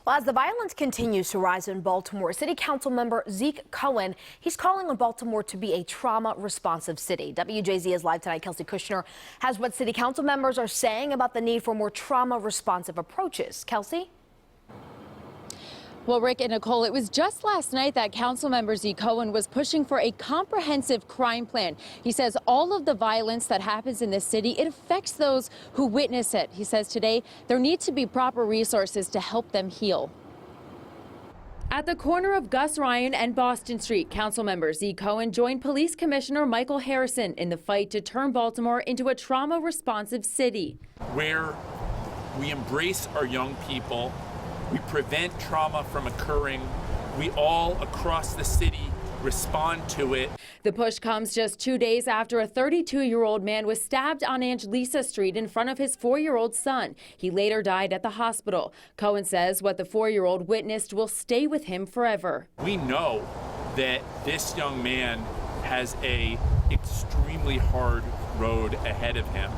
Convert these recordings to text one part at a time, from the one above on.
Well, as the violence continues to rise in Baltimore, City Council member Zeke Cohen, he's calling on Baltimore to be a trauma-responsive city. WJZ is live tonight. Kelsey Kushner has what City Council members are saying about the need for more trauma-responsive approaches. Kelsey? Well, Rick and Nicole, it was just last night that Councilmember Zeke Cohen was pushing for a comprehensive crime plan. He says all of the violence that happens in this city, it affects those who witness it. He says today there need to be proper resources to help them heal. At the corner of Gusryan and Boston Street, Councilmember Zeke Cohen joined Police Commissioner Michael Harrison in the fight to turn Baltimore into a trauma-responsive city. Where we embrace our young people, we prevent trauma from occurring. We all across the city respond to it. The push comes just 2 days after a 32-year-old man was stabbed on Angelisa Street in front of his 4-year-old son. He later died at the hospital. Cohen says what the 4-year-old witnessed will stay with him forever. We know that this young man has an extremely hard road ahead of him.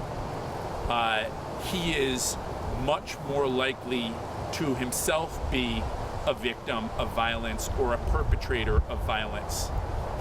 He is much more likely to himself be a victim of violence or a perpetrator of violence.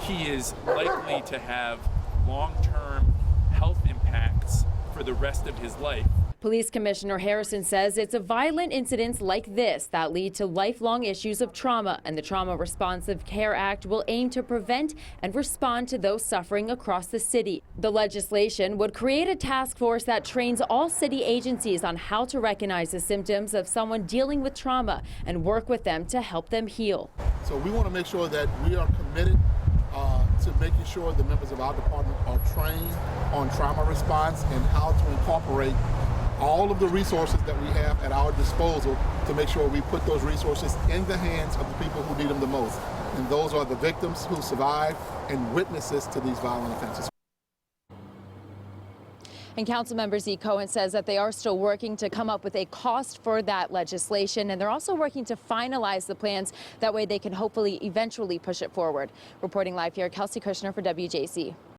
He is likely to have long-term health impacts for the rest of his life. Police Commissioner Harrison says it's violent incidents like this that lead to lifelong issues of trauma, and the Trauma Responsive Care Act will aim to prevent and respond to those suffering across the city. The legislation would create a task force that trains all city agencies on how to recognize the symptoms of someone dealing with trauma and work with them to help them heal. So we want to make sure that we are committed to making sure the members of our department are trained on trauma response and how to incorporate all of the resources that we have at our disposal to make sure we put those resources in the hands of the people who need them the most. And those are the victims who survive and witnesses to these violent offenses. And Councilmember Zeke Cohen says that they are still working to come up with a cost for that legislation, and they're also working to finalize the plans. That way they can hopefully eventually push it forward. Reporting live here, Kelsey Kushner for WJC.